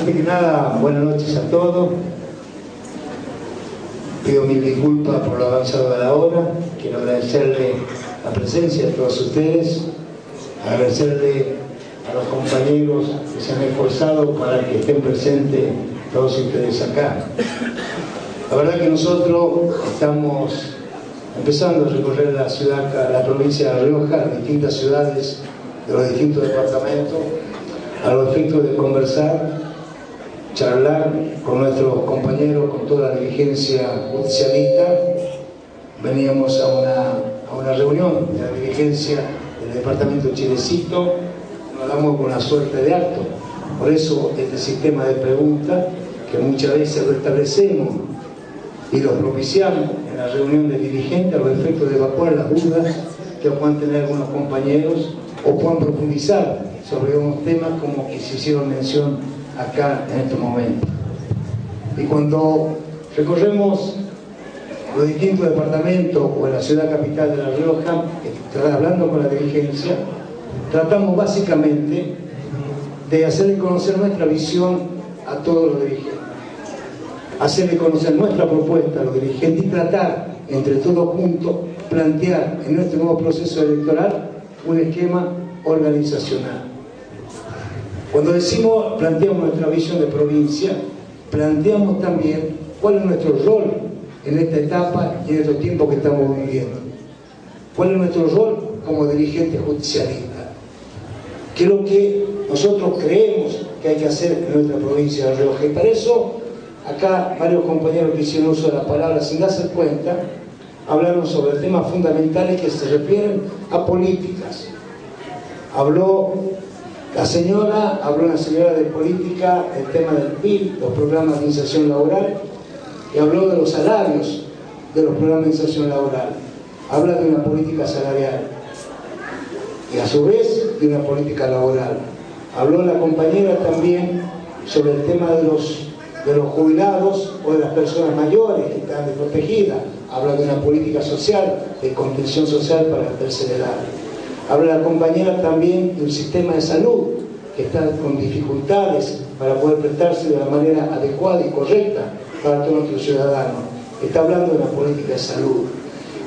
Antes que nada, buenas noches a todos. Pido mil disculpas por lo avanzado de la hora. Quiero agradecerle la presencia de todos ustedes, agradecerle a los compañeros que se han esforzado para que estén presentes todos ustedes acá. La verdad que nosotros estamos empezando a recorrer la ciudad, la provincia de La Rioja, las distintas ciudades de los distintos departamentos, a los efectos de conversar, charlar con nuestros compañeros, con toda la dirigencia judicialista. Veníamos a una reunión de la dirigencia del departamento Chilecito, nos damos con la suerte de alto. Por eso este sistema de preguntas, que muchas veces lo establecemos y lo propiciamos en la reunión de dirigentes, a los efectos de evacuar las dudas que puedan tener algunos compañeros o puedan profundizar sobre unos temas como que se hicieron mención acá en este momento. Y cuando recorremos los distintos departamentos o en la ciudad capital de La Rioja, hablando con la dirigencia, tratamos básicamente de hacerle conocer nuestra visión a todos los dirigentes, hacerle conocer nuestra propuesta a los dirigentes y tratar entre todos juntos plantear en nuestro nuevo proceso electoral un esquema organizacional. Cuando decimos planteamos nuestra visión de provincia, planteamos también cuál es nuestro rol en esta etapa y en estos tiempos que estamos viviendo. ¿Cuál es nuestro rol como dirigente judicialista? ¿Qué es lo que nosotros creemos que hay que hacer en nuestra provincia de La Rioja? Y para eso, acá varios compañeros que hicieron uso de la palabra sin darse cuenta, hablaron sobre temas fundamentales que se refieren a políticas. Habló una señora de política, el tema del PIB, los programas de inserción laboral, y habló de los salarios de los programas de inserción laboral. Habla de una política salarial y a su vez de una política laboral. Habló la compañera también sobre el tema de los jubilados o de las personas mayores que están desprotegidas. Habla de una política social, de contención social para la tercera edad. Habla la compañera también de un sistema de salud que está con dificultades para poder prestarse de la manera adecuada y correcta para todos nuestros ciudadanos. Está hablando de una política de salud.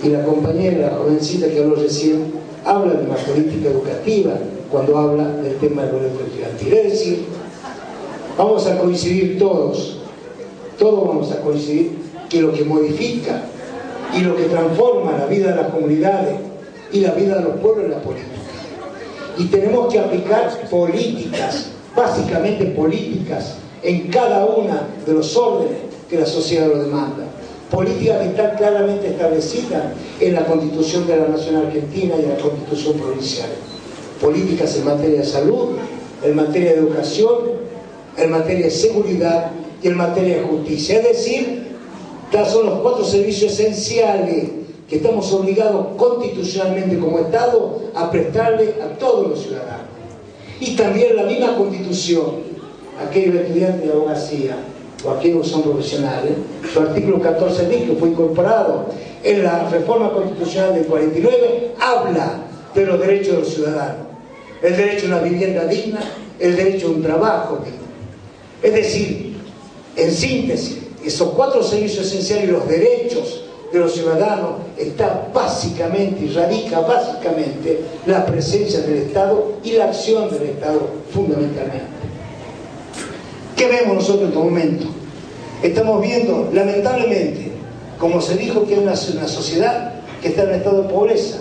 Y la compañera, la jovencita que habló recién, habla de una política educativa cuando habla del tema del boleto estudiantil. Es decir, vamos a coincidir todos vamos a coincidir que lo que modifica y lo que transforma la vida de las comunidades y la vida de los pueblos es la política. Y tenemos que aplicar políticas, básicamente políticas, en cada uno de los órdenes que la sociedad lo demanda. Políticas que están claramente establecidas en la Constitución de la Nación Argentina y en la Constitución provincial. Políticas en materia de salud, en materia de educación, en materia de seguridad y en materia de justicia. Es decir, estos son los 4 servicios esenciales que estamos obligados constitucionalmente como Estado a prestarle a todos los ciudadanos. Y también la misma Constitución, aquellos estudiantes de abogacía o aquellos que son profesionales, su artículo 14 bis, que fue incorporado en la reforma constitucional del 49, habla de los derechos de los ciudadanos. El derecho a una vivienda digna, el derecho a un trabajo digno. Es decir, en síntesis, esos 4 servicios esenciales y los derechos de los ciudadanos está básicamente y radica básicamente la presencia del Estado y la acción del Estado fundamentalmente. ¿Qué vemos nosotros en este momento? Estamos viendo, lamentablemente, como se dijo, que hay una sociedad que está en estado de pobreza,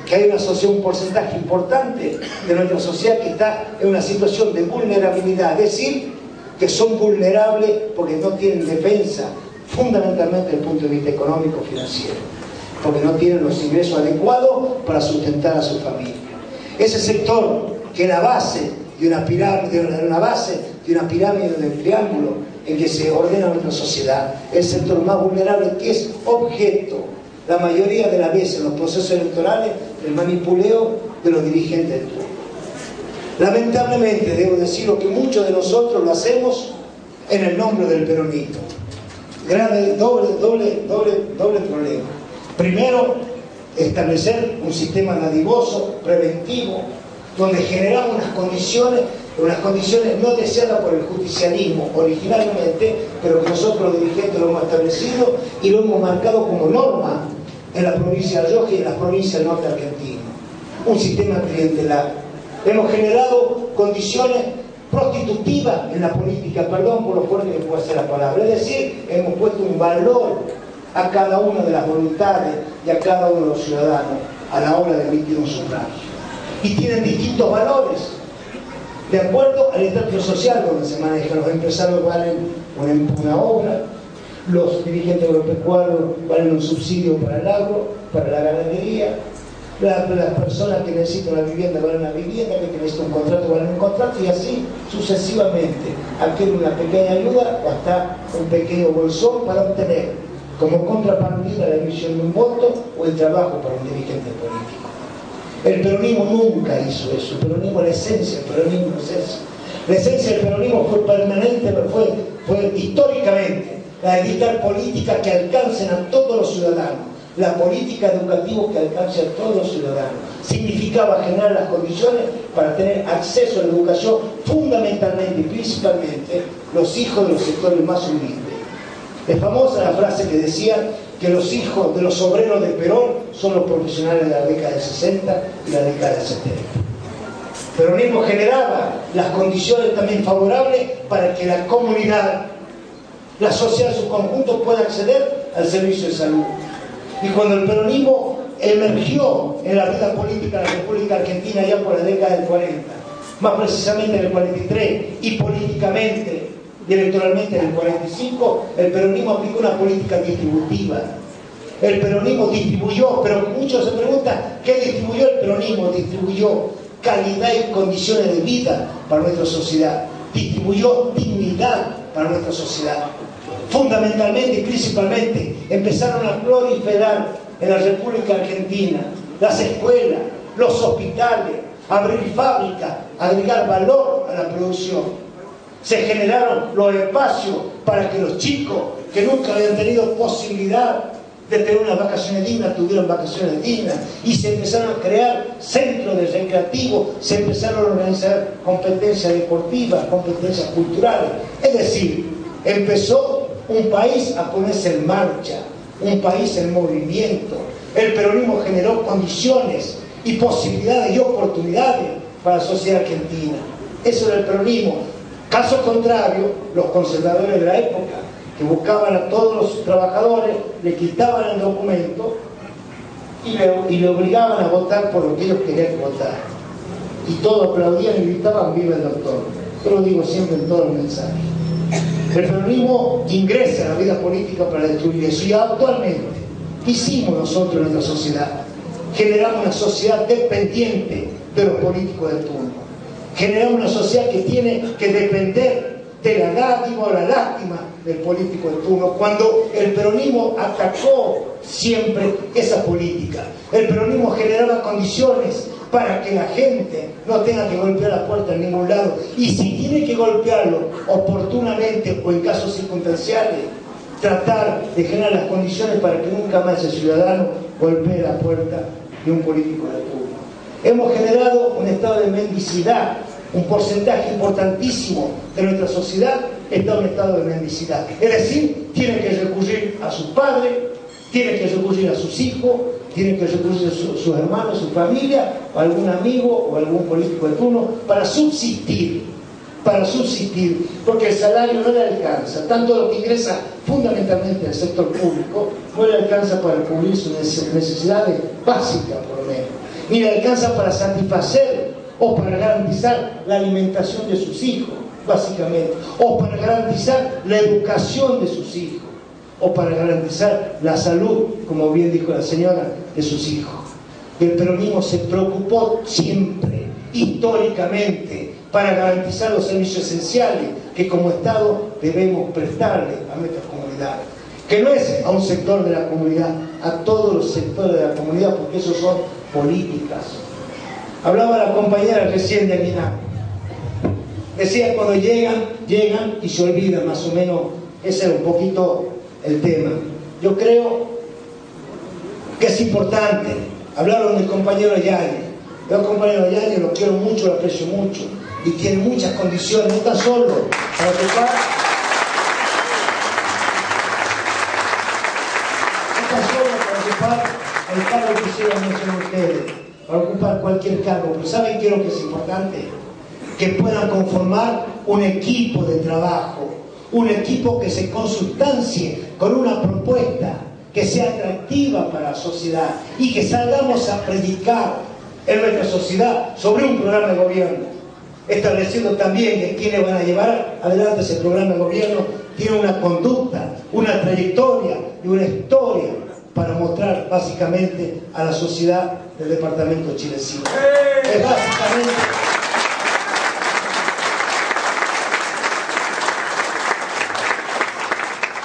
que hay un porcentaje importante de nuestra sociedad que está en una situación de vulnerabilidad, es decir, que son vulnerables porque no tienen defensa, fundamentalmente desde el punto de vista económico financiero, porque no tienen los ingresos adecuados para sustentar a su familia. Ese sector que es la base de una pirámide, del triángulo en que se ordena nuestra sociedad, el sector más vulnerable, que es objeto, la mayoría de las veces en los procesos electorales, del manipuleo de los dirigentes del turno. Lamentablemente, debo decirlo, que muchos de nosotros lo hacemos en el nombre del peronismo. Doble problema. Primero, establecer un sistema dadivoso, preventivo, donde generamos unas condiciones unas condiciones no deseadas por el justicialismo originalmente, pero que nosotros los dirigentes lo hemos establecido y lo hemos marcado como norma en la provincia de Rioja y en las provincias del norte argentino. Un sistema clientelar. Hemos generado condiciones prostitutivas en la política, perdón por lo fuerte que puede ser la palabra, es decir, hemos puesto un valor a cada una de las voluntades y a cada uno de los ciudadanos a la hora de emitir un sufragio. Y tienen distintos valores, de acuerdo al estatus social donde se maneja. Los empresarios valen una obra, los dirigentes agropecuarios valen un subsidio para el agro, para la ganadería, las personas que necesitan una vivienda valen una vivienda, que necesitan un contrato valen un contrato, y así sucesivamente. Aquel una pequeña ayuda o hasta un pequeño bolsón para obtener como contrapartida la emisión de un voto o el trabajo para un dirigente político. El peronismo nunca hizo eso. El peronismo, la esencia del peronismo es eso. La esencia del peronismo fue permanente, fue históricamente la de dictar políticas que alcancen a todos los ciudadanos. La política educativa que alcance a todos los ciudadanos. Significaba generar las condiciones para tener acceso a la educación, fundamentalmente y principalmente los hijos de los sectores más humildes. Es famosa la frase que decía que los hijos de los obreros de Perón son los profesionales de la década del 60 y la década del 70. El peronismo generaba las condiciones también favorables para que la comunidad, la sociedad en su conjunto pueda acceder al servicio de salud. Y cuando el peronismo emergió en la vida política de la República Argentina ya por la década del 40, más precisamente en el 43, y políticamente y electoralmente en el 45, el peronismo aplicó una política distributiva. El peronismo distribuyó, pero muchos se preguntan, ¿qué distribuyó el peronismo? Distribuyó calidad y condiciones de vida para nuestra sociedad. Distribuyó dignidad para nuestra sociedad. Fundamentalmente y principalmente empezaron a proliferar en la República Argentina las escuelas, los hospitales, abrir fábricas, agregar valor a la producción. Se generaron los espacios para que los chicos que nunca habían tenido posibilidad de tener unas vacaciones dignas tuvieran vacaciones dignas, y se empezaron a crear centros de recreativos, se empezaron a organizar competencias deportivas, competencias culturales. Es decir, empezó un país a ponerse en marcha, un país en movimiento. El peronismo generó condiciones y posibilidades y oportunidades para la sociedad argentina. Eso era el peronismo. Caso contrario, los conservadores de la época, que buscaban a todos los trabajadores, le quitaban el documento y le obligaban a votar por lo que ellos querían votar. Y todos aplaudían y gritaban "viva el doctor". Yo lo digo siempre en todos los mensajes. El peronismo ingresa en la vida política para destruir eso, y actualmente hicimos nosotros en nuestra sociedad. Generamos una sociedad dependiente de los políticos de turno. Generamos una sociedad que tiene que depender de la dádiva o la lástima del político de turno, cuando el peronismo atacó siempre esa política. El peronismo generaba condiciones para que la gente no tenga que golpear la puerta en ningún lado, y si tiene que golpearlo oportunamente o en casos circunstanciales, tratar de generar las condiciones para que nunca más el ciudadano golpee la puerta de un político de turno. Hemos generado un estado de mendicidad. Un porcentaje importantísimo de nuestra sociedad está en un estado de mendicidad. Es decir, tiene que recurrir a sus padres, tiene que recurrir a sus hijos, tiene que recurrir a sus hermanos, a su familia, o a algún amigo o a algún político de turno para subsistir, porque el salario no le alcanza. Tanto lo que ingresa fundamentalmente al sector público no le alcanza para cubrir sus necesidades básicas, por lo menos, ni le alcanza para satisfacer o para garantizar la alimentación de sus hijos, básicamente, o para garantizar la educación de sus hijos, o para garantizar la salud, como bien dijo la señora, de sus hijos. El peronismo se preocupó siempre, históricamente, para garantizar los servicios esenciales que como Estado debemos prestarle a nuestras comunidades. Que no es a un sector de la comunidad, a todos los sectores de la comunidad, porque esos son políticas. Hablaba la compañera recién de Aguinar. Decía, cuando llegan y se olvidan, más o menos, ese era un poquito el tema. Yo creo que es importante. Hablaron del compañero Yáñez. Yo al compañero Yáñez lo quiero mucho, lo aprecio mucho. y tiene muchas condiciones, no está solo para ocupar, el cargo que ustedes mencionan ustedes, para ocupar cualquier cargo, pero ¿saben qué es lo que es importante? Que puedan conformar un equipo de trabajo, un equipo que se consustancie con una propuesta que sea atractiva para la sociedad y que salgamos a predicar en nuestra sociedad sobre un programa de gobierno, estableciendo también que quienes van a llevar adelante ese programa de gobierno tienen una conducta, una trayectoria y una historia para mostrar básicamente a la sociedad del departamento de Chilecito. Es básicamente...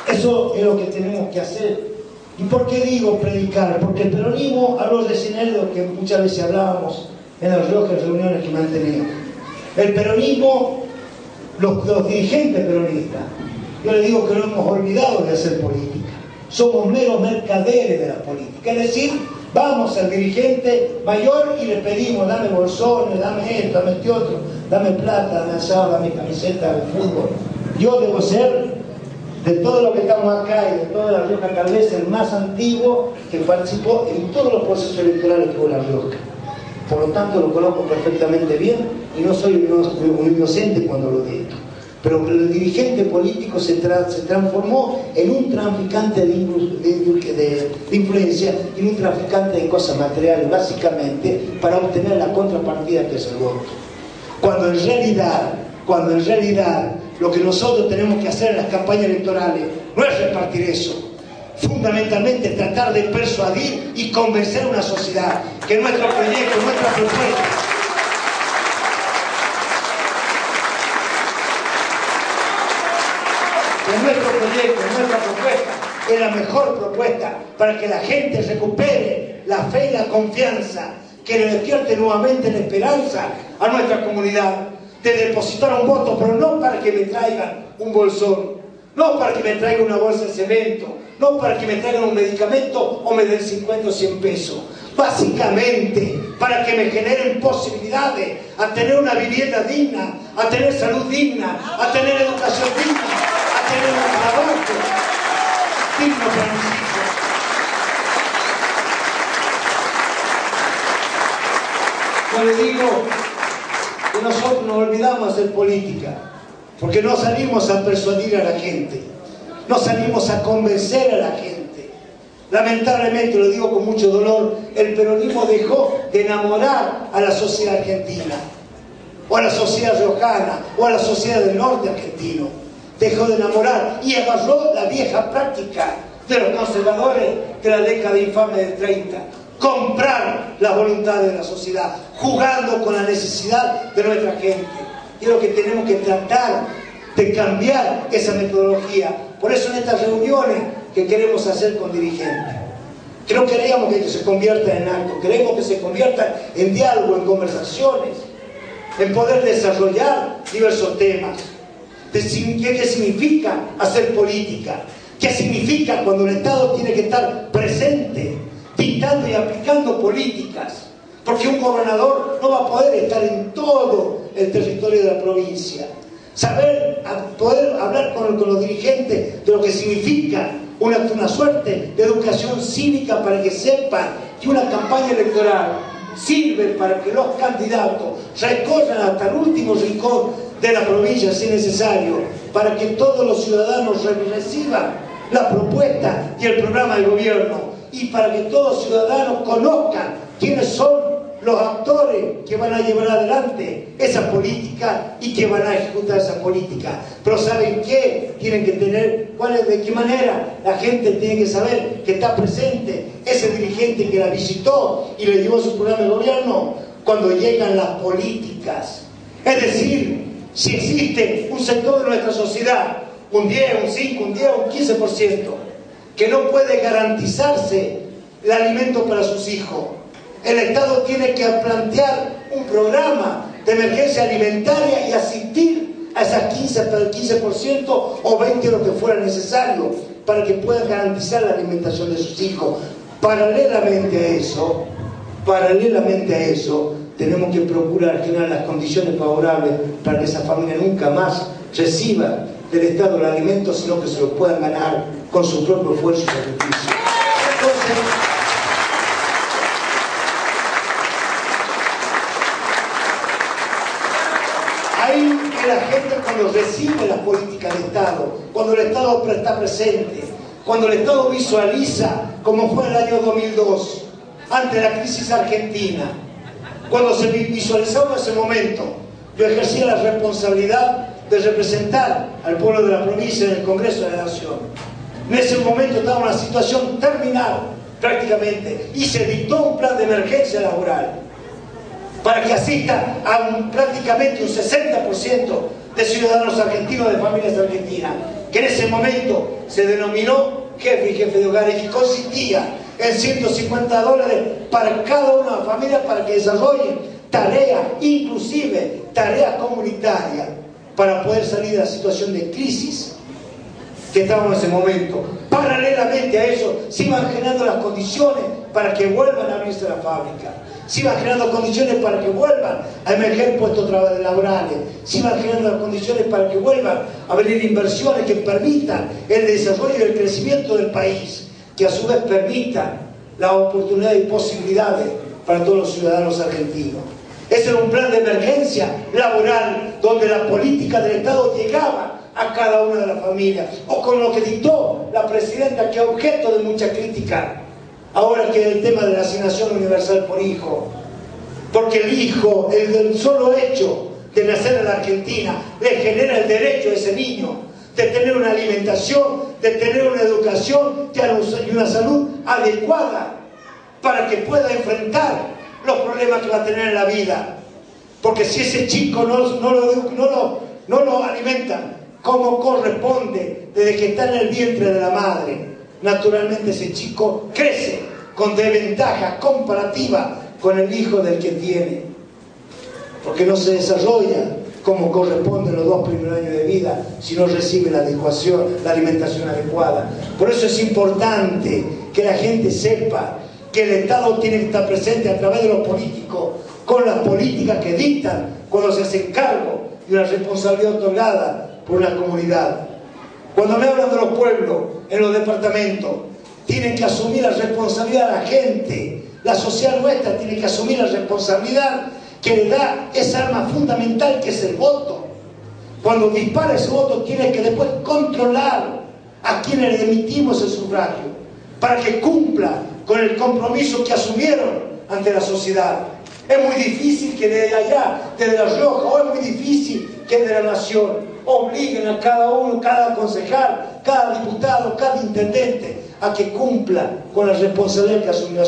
Eso es lo que tenemos que hacer. ¿Y por qué digo predicar? Porque el peronismo, hablo recién de lo que muchas veces hablábamos en las reuniones que me han tenido. El peronismo, los dirigentes peronistas, yo les digo que no hemos olvidado de hacer política. Somos meros mercaderes de la política. Es decir, vamos al dirigente mayor y le pedimos, dame bolsones, dame esto, dame este otro, dame plata, dame asado, dame camiseta de fútbol. Yo debo ser, de todo lo que estamos acá y de toda La Rioja, tal vez el más antiguo que participó en todos los procesos electorales que hubo en La Rioja. Por lo tanto, lo conozco perfectamente bien y no soy un inocente cuando lo digo. Pero el dirigente político se transformó en un traficante de influencia y en un traficante de cosas materiales, básicamente para obtener la contrapartida que es el voto. Cuando en realidad lo que nosotros tenemos que hacer en las campañas electorales no es repartir eso. Fundamentalmente tratar de persuadir y convencer a una sociedad que nuestro proyecto, nuestra propuesta, nuestra propuesta es la mejor propuesta para que la gente recupere la fe y la confianza, que le despierte nuevamente la esperanza a nuestra comunidad de depositar un voto, pero no para que me traigan un bolsón, no para que me traigan una bolsa de cemento, no para que me traigan un medicamento o me den 50 o 100 pesos. Básicamente, para que me generen posibilidades a tener una vivienda digna, a tener salud digna, a tener educación digna, a tener un trabajo digno para mis hijos. Yo le digo que nosotros nos olvidamos de hacer política, porque no salimos a persuadir a la gente, no salimos a convencer a la gente. Lamentablemente, lo digo con mucho dolor, el peronismo dejó de enamorar a la sociedad argentina, o a la sociedad riojana, o a la sociedad del norte argentino. Dejó de enamorar y agarró la vieja práctica de los conservadores de la década infame del 30. Comprar la voluntad de la sociedad, jugando con la necesidad de nuestra gente. Y es lo que tenemos que tratar de cambiar esa metodología. Por eso en estas reuniones que queremos hacer con dirigentes, que no queremos que se conviertan en actos, queremos que se conviertan en diálogo, en conversaciones, en poder desarrollar diversos temas. ¿Qué significa hacer política? ¿Qué significa cuando el Estado tiene que estar presente, dictando y aplicando políticas? Porque un gobernador no va a poder estar en todo el territorio de la provincia. Poder hablar con los dirigentes de lo que significa una suerte de educación cívica para que sepan que una campaña electoral sirve para que los candidatos recorran hasta el último rincón de la provincia, si es necesario, para que todos los ciudadanos reciban la propuesta y el programa del gobierno, y para que todos los ciudadanos conozcan quiénes son los actores que van a llevar adelante esa política y que van a ejecutar esa política. Pero ¿saben qué? Tienen que tener, de qué manera la gente tiene que saber que está presente ese dirigente que la visitó y le llevó su programa de gobierno cuando llegan las políticas. Es decir, si existe un sector de nuestra sociedad, un 10, un 5, un 10, un 15%, que no puede garantizarse el alimento para sus hijos, el Estado tiene que plantear un programa de emergencia alimentaria y asistir a esas 15% o 20% lo que fuera necesario para que puedan garantizar la alimentación de sus hijos. Paralelamente a eso, tenemos que procurar generar las condiciones favorables para que esa familia nunca más reciba del Estado el alimento, sino que se lo puedan ganar con su propio esfuerzo y sacrificio. Entonces, ahí que la gente, cuando recibe las políticas del Estado, cuando el Estado está presente, cuando el Estado visualiza, como fue el año 2002, ante la crisis argentina, cuando se visualizaba en ese momento, yo ejercía la responsabilidad de representar al pueblo de la provincia en el Congreso de la Nación. En ese momento estaba en una situación terminal, prácticamente, y se dictó un plan de emergencia laboral para que asista a prácticamente un 60% de ciudadanos argentinos, de familias argentinas, que en ese momento se denominó jefe y jefe de hogar, y que consistía en $150 para cada una de las familias para que desarrollen tareas, inclusive tareas comunitarias, para poder salir de la situación de crisis que estábamos en ese momento. Paralelamente a eso, se iban generando las condiciones para que vuelvan a abrirse las fábricas, se iban generando condiciones para que vuelvan a emerger puestos laborales, se iban generando las condiciones para que vuelvan a venir inversiones que permitan el desarrollo y el crecimiento del país, que a su vez permitan la oportunidad y posibilidades para todos los ciudadanos argentinos. Ese era un plan de emergencia laboral donde la política del Estado llegaba a cada una de las familias, o con lo que dictó la presidenta, que es objeto de mucha crítica ahora, que es el tema de la asignación universal por hijo, porque el hijo, el solo hecho de nacer en la Argentina, le genera el derecho a ese niño de tener una alimentación, de tener una educación y una salud adecuada para que pueda enfrentar los problemas que va a tener en la vida. Porque si ese chico no lo alimentan como corresponde desde que está en el vientre de la madre, naturalmente ese chico crece con desventaja comparativa con el hijo del que tiene, porque no se desarrolla como corresponde en los 2 primeros años de vida si no recibe la alimentación adecuada. Por eso es importante que la gente sepa que el Estado tiene que estar presente a través de los políticos, con las políticas que dictan cuando se hacen cargo de una responsabilidad otorgada por una comunidad. Cuando me hablan de los pueblos en los departamentos, tienen que asumir la responsabilidad a la gente. La sociedad nuestra tiene que asumir la responsabilidad que le da esa arma fundamental que es el voto. Cuando dispara ese voto, tiene que después controlar a quienes le emitimos el sufragio para que cumpla con el compromiso que asumieron ante la sociedad. Es muy difícil que desde allá, desde La Rioja, o es muy difícil que desde la Nación obliguen a cada uno, cada concejal, cada diputado, cada intendente a que cumpla con la responsabilidad que asumió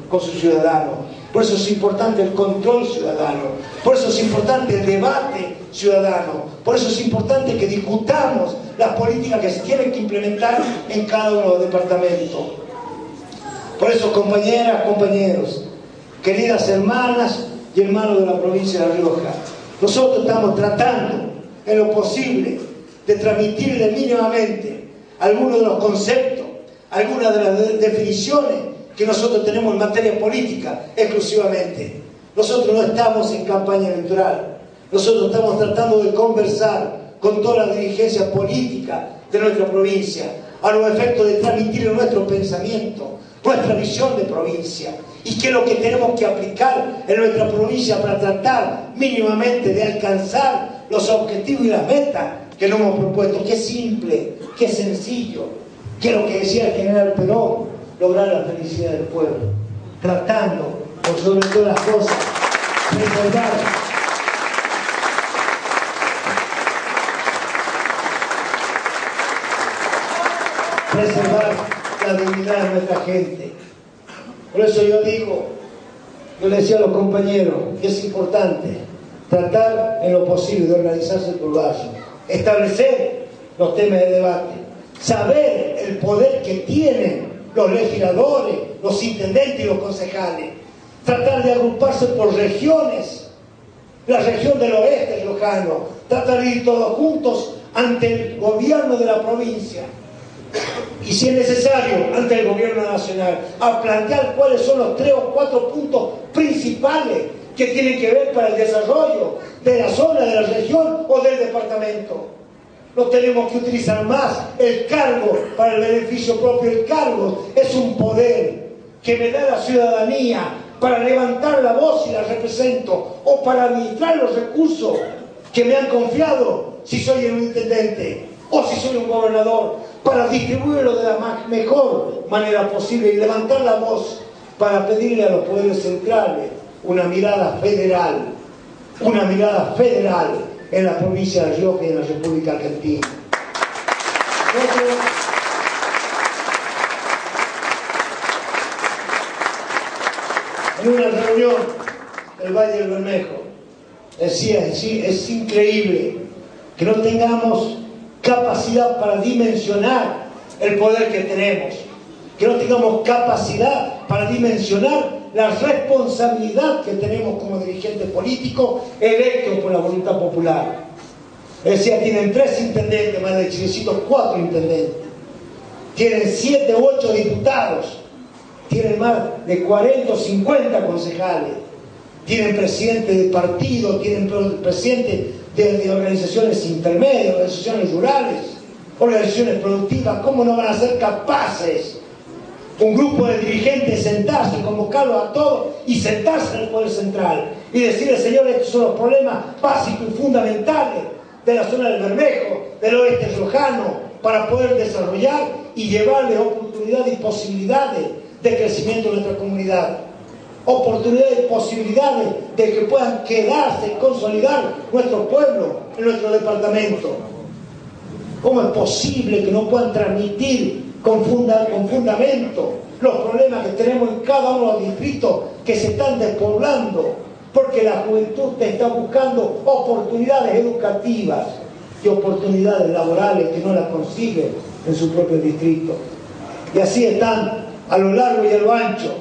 con sus ciudadanos. Por eso es importante el control ciudadano, por eso es importante el debate ciudadano, por eso es importante que discutamos las políticas que se tienen que implementar en cada uno de los departamentos. Por eso, compañeras, compañeros, queridas hermanas y hermanos de la provincia de La Rioja, nosotros estamos tratando en lo posible de transmitirle mínimamente algunos de los conceptos, algunas de las definiciones que nosotros tenemos en materia política exclusivamente. Nosotros no estamos en campaña electoral, nosotros estamos tratando de conversar con toda la dirigencia política de nuestra provincia, a los efectos de transmitir nuestro pensamiento, nuestra visión de provincia, y qué es lo que tenemos que aplicar en nuestra provincia para tratar mínimamente de alcanzar los objetivos y las metas que nos hemos propuesto. Qué simple, qué sencillo, que es lo que decía el general Perón: lograr la felicidad del pueblo, tratando, por sobre todas las cosas, preservar la dignidad de nuestra gente. Por eso yo le decía a los compañeros que es importante tratar en lo posible de organizarse por barrio, establecer los temas de debate, saber el poder que tienen los legisladores, los intendentes y los concejales, tratar de agruparse por regiones, la región del oeste riojano, tratar de ir todos juntos ante el gobierno de la provincia, y si es necesario ante el gobierno nacional, a plantear cuáles son los 3 o 4 puntos principales que tienen que ver para el desarrollo de la zona, de la región o del departamento. No tenemos que utilizar más el cargo para el beneficio propio. El cargo es un poder que me da la ciudadanía para levantar la voz y la represento, o para administrar los recursos que me han confiado si soy un intendente o si soy un gobernador, para distribuirlo de la mejor manera posible y levantar la voz para pedirle a los poderes centrales una mirada federal en la provincia de Rioja y en la República Argentina. En una reunión del Valle del Bermejo decía, es increíble que no tengamos capacidad para dimensionar el poder que tenemos, que no tengamos capacidad para dimensionar la responsabilidad que tenemos como dirigentes políticos electos por la voluntad popular. Decía, tienen 3 intendentes, más de Chilecito 4 intendentes, tienen 7 u 8 diputados, tienen más de 40 o 50 concejales, tienen presidente de partido, tienen presidente de organizaciones intermedias, organizaciones rurales, organizaciones productivas. ¿Cómo no van a ser capaces un grupo de dirigentes sentarse, convocarlos a todos y sentarse en el Poder Central y decirle, señores, estos son los problemas básicos y fundamentales de la zona del Bermejo, del oeste riojano, para poder desarrollar y llevarles oportunidades y posibilidades de crecimiento de nuestra comunidad? Oportunidades y posibilidades de que puedan quedarse, consolidar nuestro pueblo en nuestro departamento. ¿Cómo es posible que no puedan transmitir con fundamento los problemas que tenemos en cada uno de los distritos que se están despoblando? Porque la juventud está buscando oportunidades educativas y oportunidades laborales que no las consigue en su propio distrito. Y así están a lo largo y a lo ancho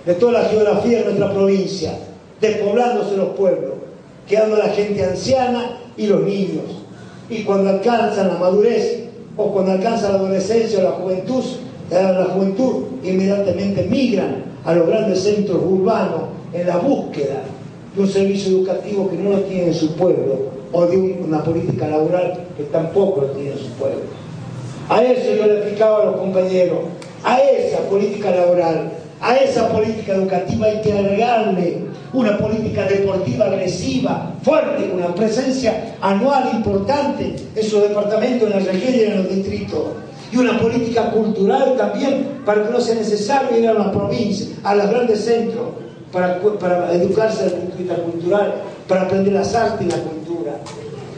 de toda la geografía de nuestra provincia, despoblándose los pueblos, quedando la gente anciana y los niños. Y cuando alcanzan la madurez, o cuando alcanza la adolescencia o la juventud, inmediatamente migran a los grandes centros urbanos en la búsqueda de un servicio educativo que no lo tiene en su pueblo, o de una política laboral que tampoco lo tiene en su pueblo. A eso yo le explicaba a los compañeros, a esa política laboral, a esa política educativa hay que agregarle una política deportiva agresiva, fuerte, con una presencia anual importante en su departamento, en la región y en los distritos. Y una política cultural también, para que no sea necesario ir a las provincias, a los grandes centros, para educarse desde el punto de vista cultural, para aprender las artes y la cultura.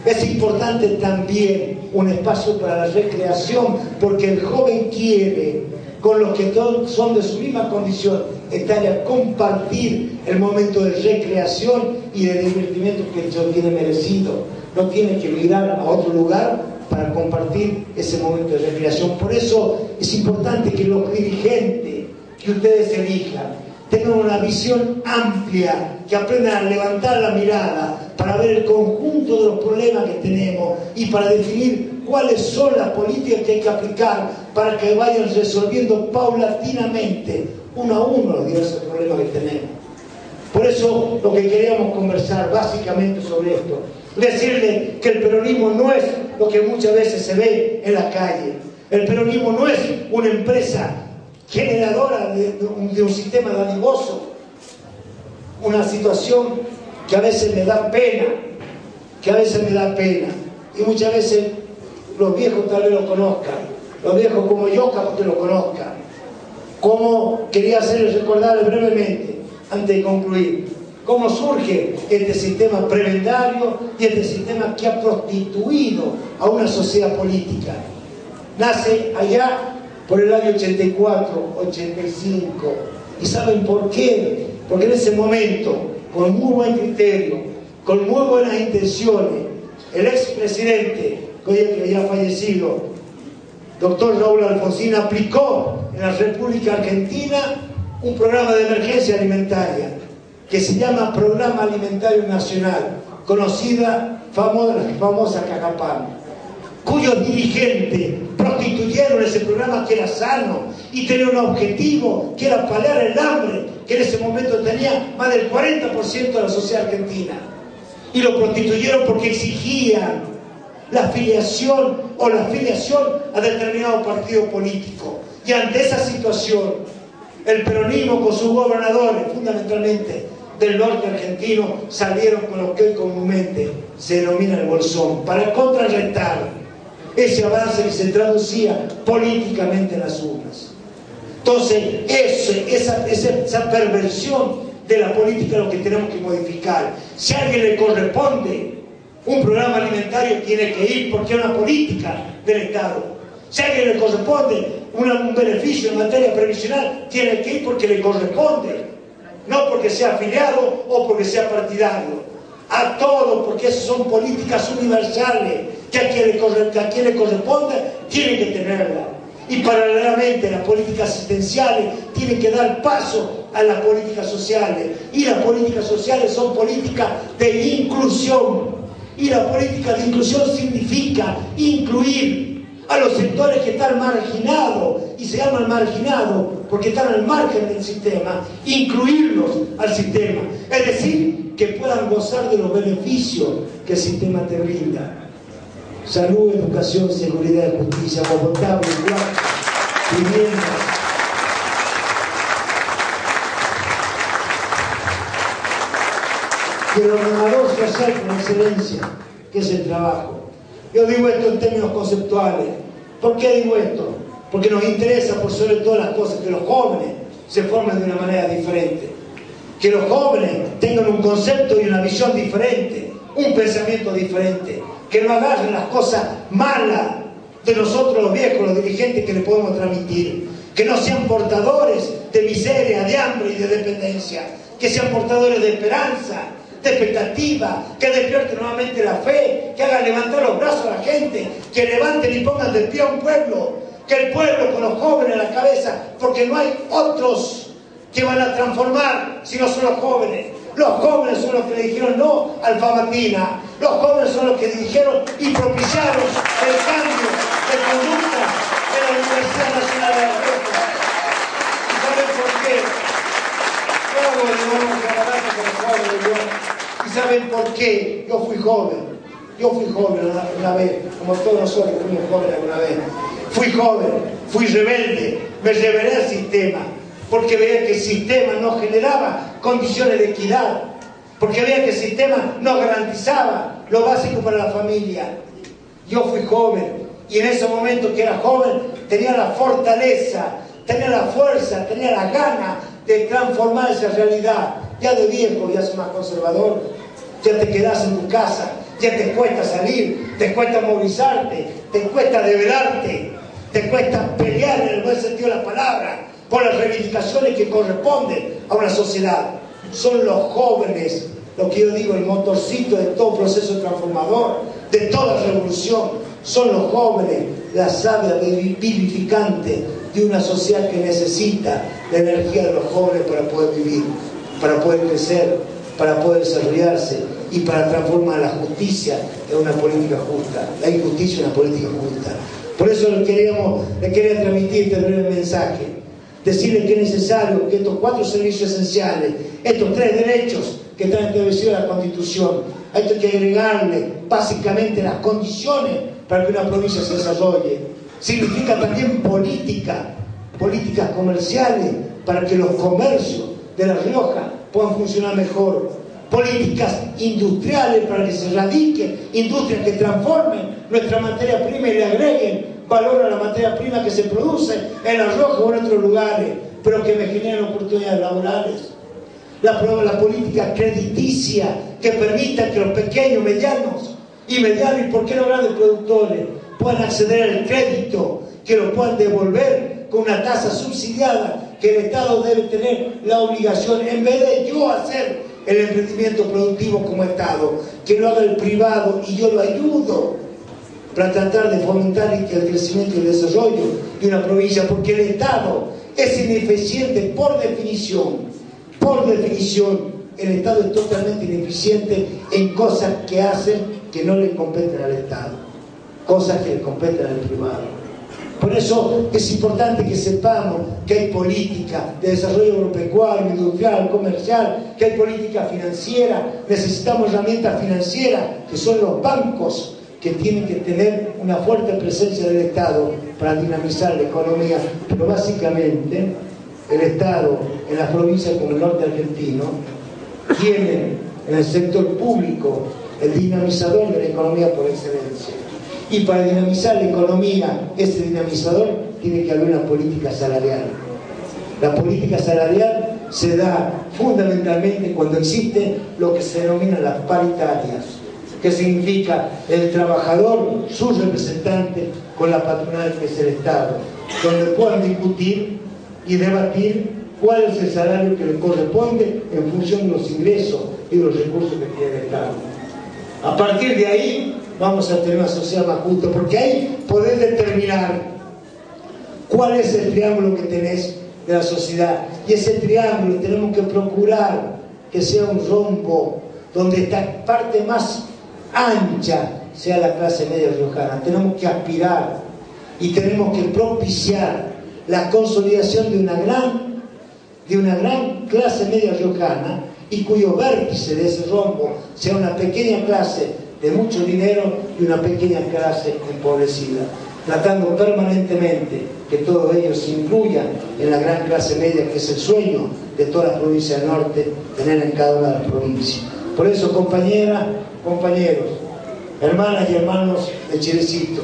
Es importante también un espacio para la recreación, porque el joven quiere, con los que todos son de su misma condición, estar a compartir el momento de recreación y de divertimiento que ellos tienen merecido. No tienen que mirar a otro lugar para compartir ese momento de recreación. Por eso es importante que los dirigentes que ustedes elijan tengan una visión amplia, que aprendan a levantar la mirada para ver el conjunto de los problemas que tenemos y para definir cuáles son las políticas que hay que aplicar para que vayan resolviendo paulatinamente, uno a uno, los diversos problemas que tenemos. Por eso lo que queríamos conversar básicamente sobre esto, decirle que el peronismo no es lo que muchas veces se ve en la calle. El peronismo no es una empresa generadora de un sistema dadivoso, una situación que a veces me da pena, y muchas veces los viejos tal vez lo conozcan, los viejos como yo capaz que lo conozcan. Como quería hacerles recordar brevemente, antes de concluir, cómo surge este sistema prebendario y este sistema que ha prostituido a una sociedad política. Nace allá por el año 84, 85. ¿Y saben por qué? Porque en ese momento, con muy buen criterio, con muy buenas intenciones, el expresidente, que ya ha fallecido, doctor Raúl Alfonsín, aplicó en la República Argentina un programa de emergencia alimentaria que se llama Programa Alimentario Nacional, conocida, famosa Cajapam, cuyos dirigentes prostituyeron ese programa que era sano y tenía un objetivo que era paliar el hambre que en ese momento tenía más del 40% de la sociedad argentina. Y lo prostituyeron porque exigían la afiliación o la afiliación a determinado partido político. Y ante esa situación, el peronismo con sus gobernadores, fundamentalmente del norte argentino, salieron con lo que hoy comúnmente se denomina el bolsón, para contrarrestar ese avance que se traducía políticamente en las urnas. Entonces, esa perversión de la política es lo que tenemos que modificar. Si a alguien le corresponde un programa alimentario, tiene que ir porque es una política del Estado. Si a alguien le corresponde un beneficio en materia previsional, tiene que ir porque le corresponde, no porque sea afiliado o porque sea partidario. A todos, porque esas son políticas universales que a quien le corresponde tiene que tenerla. Y paralelamente las políticas asistenciales tienen que dar paso a las políticas sociales. Y las políticas sociales son políticas de inclusión. Y la política de inclusión significa incluir a los sectores que están marginados, y se llaman marginados porque están al margen del sistema, incluirlos al sistema. Es decir, que puedan gozar de los beneficios que el sistema te brinda. Salud, educación, seguridad, justicia, agua potable, vivienda. Y el ordenador social con excelencia, que es el trabajo. Yo digo esto en términos conceptuales. ¿Por qué digo esto? Porque nos interesa, por sobre todas las cosas, que los jóvenes se formen de una manera diferente. Que los jóvenes tengan un concepto y una visión diferente, un pensamiento diferente. Que no agarren las cosas malas de nosotros los viejos, los dirigentes, que le podemos transmitir. Que no sean portadores de miseria, de hambre y de dependencia. Que sean portadores de esperanza, de expectativa, que despierten nuevamente la fe, que hagan levantar los brazos a la gente, que levanten y pongan de pie a un pueblo, que el pueblo con los jóvenes a la cabeza, porque no hay otros que van a transformar si no son los jóvenes. Los jóvenes son los que le dijeron no al Famatina, los jóvenes son los que dijeron y propiciaron el cambio de conducta de la Universidad Nacional de La Rioja. ¿Y saben por qué? Todos llevamos trabajando con los jóvenes. ¿Y saben por qué? Yo fui joven una vez, como todos nosotros fuimos jóvenes alguna vez. Fui joven, fui rebelde, me rebelé al sistema, porque veía que el sistema no generaba condiciones de equidad, porque veía que el sistema no garantizaba lo básico para la familia. Yo fui joven, y en ese momento que era joven, tenía la fortaleza, tenía la fuerza, tenía la gana de transformar esa realidad. Ya de viejo, ya soy más conservador, ya te quedas en tu casa, ya te cuesta salir, te cuesta movilizarte, te cuesta develarte, te cuesta pelear en el buen sentido de la palabra por las reivindicaciones que corresponden a una sociedad. Son los jóvenes, lo que yo digo, el motorcito de todo proceso transformador, de toda revolución. Son los jóvenes la savia vivificante de una sociedad que necesita la energía de los jóvenes para poder vivir, para poder crecer, para poder desarrollarse y para transformar la justicia en una política justa, la injusticia en una política justa. Por eso le quería transmitir este breve mensaje, decirle que es necesario que estos 4 servicios esenciales, estos 3 derechos que están establecidos en la Constitución, a esto hay que agregarle básicamente las condiciones para que una provincia se desarrolle. Significa también políticas comerciales para que los comercios de La Rioja puedan funcionar mejor, políticas industriales para que se radiquen industrias que transformen nuestra materia prima y le agreguen valor a la materia prima que se produce en La Rioja o en otros lugares, pero que me generen oportunidades laborales. La política crediticia que permita que los pequeños, medianos y por qué no grandes productores puedan acceder al crédito, que lo puedan devolver con una tasa subsidiada, que el Estado debe tener la obligación, en vez de yo hacer el emprendimiento productivo como Estado, que lo haga el privado y yo lo ayudo para tratar de fomentar el crecimiento y el desarrollo de una provincia, porque el Estado es ineficiente por definición. Por definición, el Estado es totalmente ineficiente en cosas que hacen que no le competen al Estado, cosas que le competen al privado. Por eso es importante que sepamos que hay política de desarrollo agropecuario, industrial, comercial, que hay política financiera. Necesitamos herramientas financieras, que son los bancos, que tienen que tener una fuerte presencia del Estado para dinamizar la economía. Pero básicamente el Estado en las provincias como el norte argentino tiene en el sector público el dinamizador de la economía por excelencia. Y para dinamizar la economía, ese dinamizador tiene que haber una política salarial. La política salarial se da fundamentalmente cuando existe lo que se denomina las paritarias, que significa el trabajador, su representante, con la patronal, que es el Estado, donde puedan discutir y debatir cuál es el salario que le corresponde en función de los ingresos y los recursos que tiene el Estado. A partir de ahí vamos a tener una sociedad más justa, porque ahí podés determinar cuál es el triángulo que tenés de la sociedad, y ese triángulo tenemos que procurar que sea un rombo donde esta parte más ancha sea la clase media riojana. Tenemos que aspirar y tenemos que propiciar la consolidación de una gran clase media riojana, y cuyo vértice de ese rombo sea una pequeña clase de mucho dinero y una pequeña clase empobrecida, tratando permanentemente que todos ellos se incluyan en la gran clase media, que es el sueño de todas las provincias del norte, tener en cada una de las provincias. Por eso, compañeras, compañeros, hermanas y hermanos de Chilecito,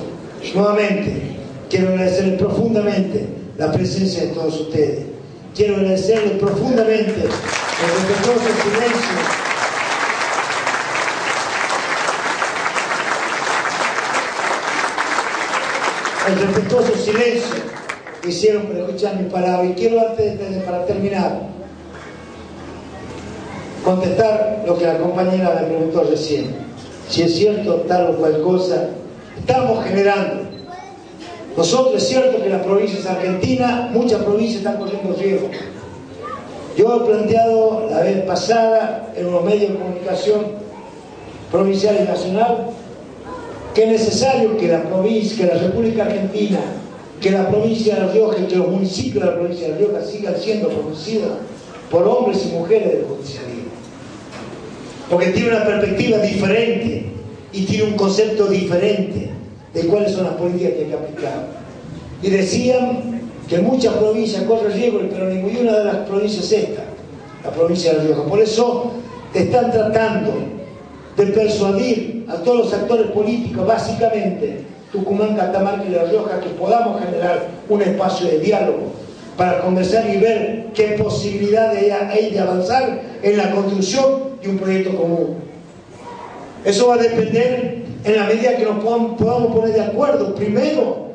nuevamente quiero agradecerles profundamente la presencia de todos ustedes. Quiero agradecerles profundamente el respetuoso silencio que hicieron para escuchar mi palabra. Y quiero, para terminar, contestar lo que la compañera me preguntó recién. Si es cierto tal o cual cosa, estamos generando. Nosotros, es cierto que las provincias argentinas, muchas provincias están corriendo riesgo. Yo he planteado la vez pasada en los medios de comunicación provincial y nacional que es necesario que la provincia, que la República Argentina, que la provincia de La Rioja y que los municipios de la provincia de La Rioja sigan siendo conducidos por hombres y mujeres del judicialismo. Porque tiene una perspectiva diferente y tiene un concepto diferente de cuáles son las políticas que hay que aplicar. Y decían que muchas provincias corren riesgo, pero ninguna de las provincias es esta, la provincia de La Rioja. Por eso están tratando de persuadir a todos los actores políticos, básicamente Tucumán, Catamarca y La Rioja, que podamos generar un espacio de diálogo para conversar y ver qué posibilidades hay de avanzar en la construcción de un proyecto común. Eso va a depender en la medida que nos podamos poner de acuerdo, primero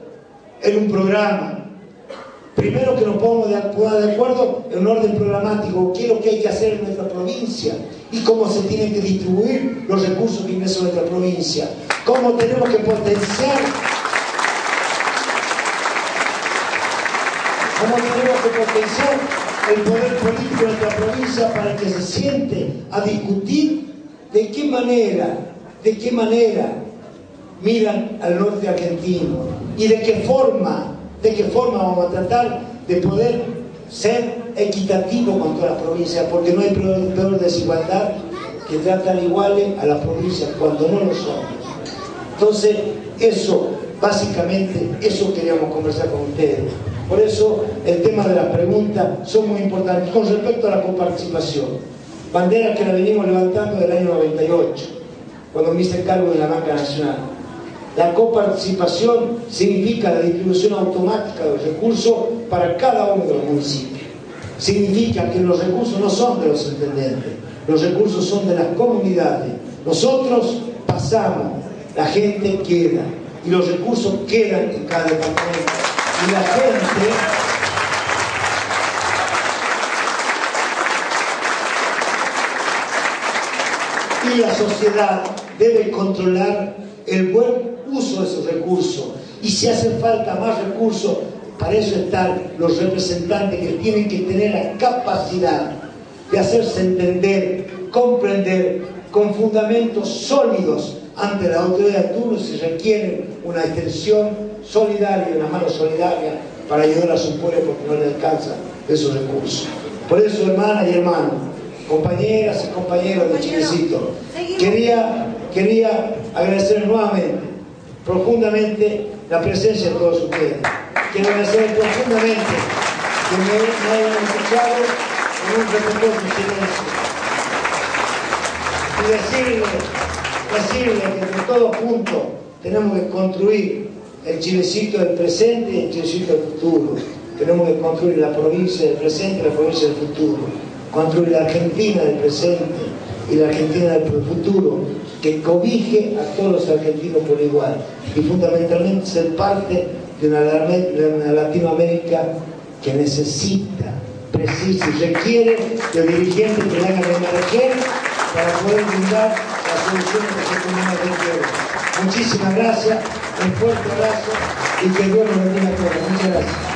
en un programa, primero que nos podamos poner de acuerdo en un orden programático, qué es lo que hay que hacer en nuestra provincia y cómo se tienen que distribuir los recursos que ingresan a nuestra provincia, cómo tenemos que potenciar el poder político de nuestra provincia para que se siente a discutir de qué manera miran al norte argentino y de qué forma vamos a tratar de poder ser equitativo con todas las provincias, porque no hay peor desigualdad que tratar iguales a las provincias cuando no lo son. Entonces, eso, básicamente, eso queríamos conversar con ustedes. Por eso, el tema de las preguntas son muy importantes. Con respecto a la coparticipación, bandera que la venimos levantando del año 98, cuando me hice cargo de la banca nacional. La coparticipación significa la distribución automática de los recursos para cada uno de los municipios. Significa que los recursos no son de los intendentes, los recursos son de las comunidades. Nosotros pasamos, la gente queda, y los recursos quedan en cada departamento. Y la gente y la sociedad debe controlar el buen uso de esos recursos, y si hacen falta más recursos, para eso están los representantes que tienen que tener la capacidad de hacerse entender, comprender con fundamentos sólidos ante la autoridad de turno se requiere una extensión solidaria, una mano solidaria para ayudar a su pueblo porque no le alcanza esos recursos. Por eso, hermanas y hermanos, compañeras y compañeros de Chilecito, quería agradecer nuevamente, profundamente, la presencia de todos ustedes. Quiero agradecer profundamente que me hayan escuchado en un respetuoso silencio. Y decirle que entre todos juntos tenemos que construir el Chilecito del presente y el Chilecito del futuro. Tenemos que construir la provincia del presente y la provincia del futuro. Construir la Argentina del presente y la Argentina del futuro, que cobije a todos los argentinos por igual. Y fundamentalmente ser parte de una Latinoamérica que necesita, precisa y requiere de dirigentes que le hagan emerger para poder brindar las soluciones que se tienen aquí. Muchísimas gracias, un fuerte abrazo y que Dios nos bendiga a todos. Muchas gracias.